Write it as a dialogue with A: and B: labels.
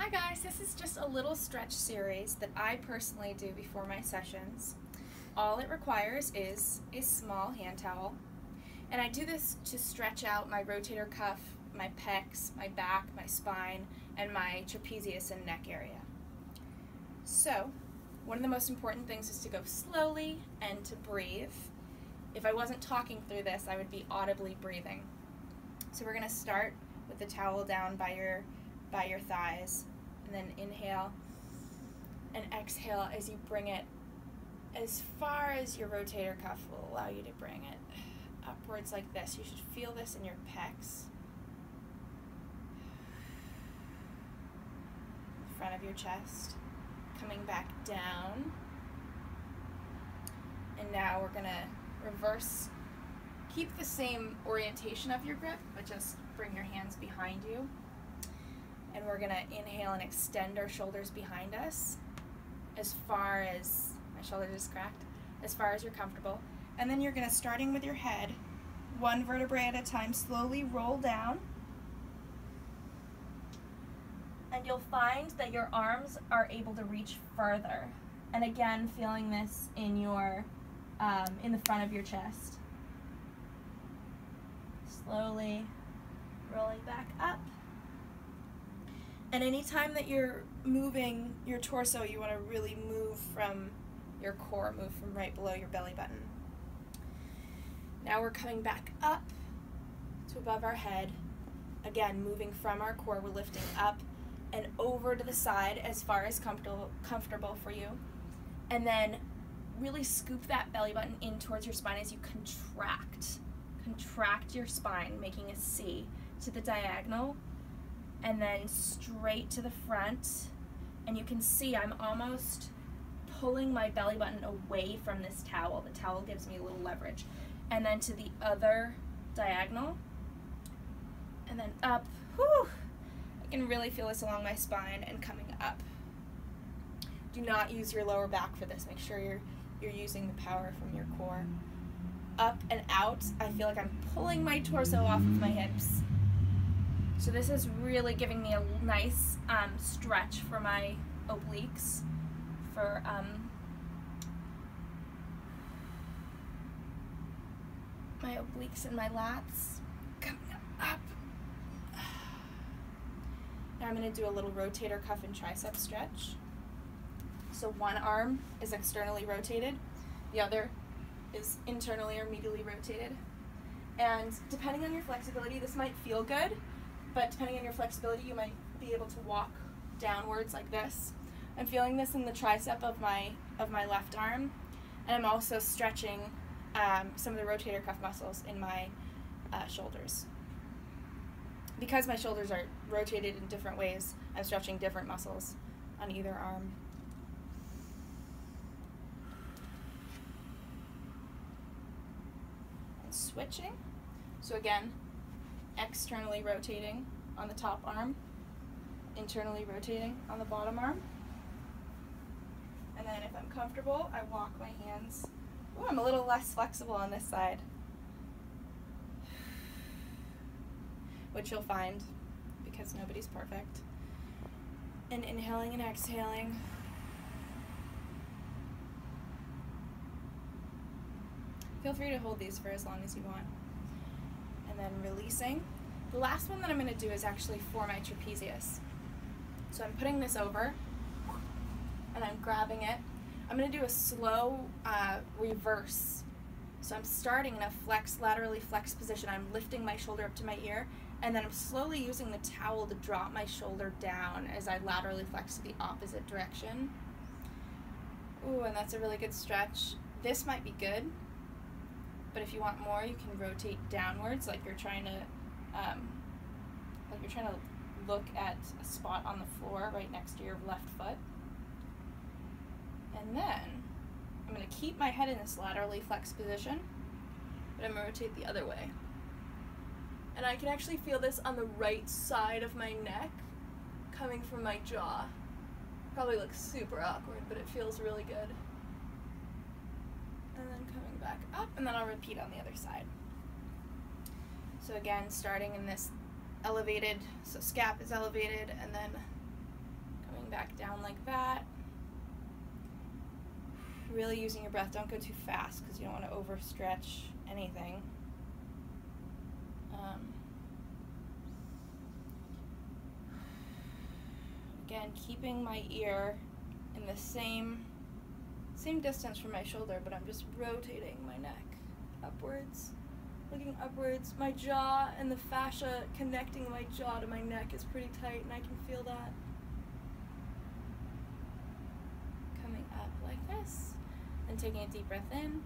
A: Hi guys, this is just a little stretch series that I personally do before my sessions. All it requires is a small hand towel, and I do this to stretch out my rotator cuff, my pecs, my back, my spine, and my trapezius and neck area. So, one of the most important things is to go slowly and to breathe. If I wasn't talking through this, I would be audibly breathing. So we're going to start with the towel down by your thighs, and then inhale and exhale as you bring it as far as your rotator cuff will allow you to bring it upwards like this. You should feel this in your pecs, the front of your chest, coming back down. And now we're gonna reverse, keep the same orientation of your grip, but just bring your hands behind you. And we're gonna inhale and extend our shoulders behind us as far as, my shoulder is cracked, as far as you're comfortable. And then you're gonna, starting with your head, one vertebrae at a time, slowly roll down. And you'll find that your arms are able to reach further. And again, feeling this in your, in the front of your chest. Slowly rolling back up. And anytime that you're moving your torso, you want to really move from your core, move from right below your belly button. Now we're coming back up to above our head. Again, moving from our core, we're lifting up and over to the side as far as comfortable for you. And then really scoop that belly button in towards your spine as you contract. Contract your spine, making a C to the diagonal, and then straight to the front. And you can see I'm almost pulling my belly button away from this towel. The towel gives me a little leverage. And then to the other diagonal, and then up. Whew. I can really feel this along my spine and coming up. Do not use your lower back for this. Make sure you're using the power from your core. Up and out. I feel like I'm pulling my torso off of my hips. So this is really giving me a nice stretch for my obliques, for my obliques and my lats. Coming up. Now I'm going to do a little rotator cuff and tricep stretch. So one arm is externally rotated, the other is internally or medially rotated. And depending on your flexibility, this might feel good, but depending on your flexibility, you might be able to walk downwards like this. I'm feeling this in the tricep of my left arm, and I'm also stretching some of the rotator cuff muscles in my shoulders. Because my shoulders are rotated in different ways, I'm stretching different muscles on either arm. And switching. So again, externally rotating on the top arm, internally rotating on the bottom arm. And then if I'm comfortable, I walk my hands. Ooh, I'm a little less flexible on this side, which you'll find because nobody's perfect. And inhaling and exhaling. Feel free to hold these for as long as you want. And then releasing. The last one that I'm going to do is actually for my trapezius. So I'm putting this over, and I'm grabbing it. I'm going to do a slow reverse. So I'm starting in a laterally flexed position. I'm lifting my shoulder up to my ear, and then I'm slowly using the towel to drop my shoulder down as I laterally flex to the opposite direction. Ooh, and that's a really good stretch. This might be good, but if you want more, you can rotate downwards, like you're trying to look at a spot on the floor right next to your left foot. And then I'm going to keep my head in this laterally flexed position, but I'm going to rotate the other way. And I can actually feel this on the right side of my neck, coming from my jaw. Probably looks super awkward, but it feels really good. And then coming back up, and then I'll repeat on the other side. So again, starting in this elevated, so scap is elevated, and then Coming back down like that. Really using your breath. Don't go too fast because you don't want to overstretch anything. Again, keeping my ear in the same distance from my shoulder, but I'm just rotating my neck upwards, looking upwards. My jaw and the fascia connecting my jaw to my neck is pretty tight, and I can feel that. Coming up like this, and taking a deep breath in.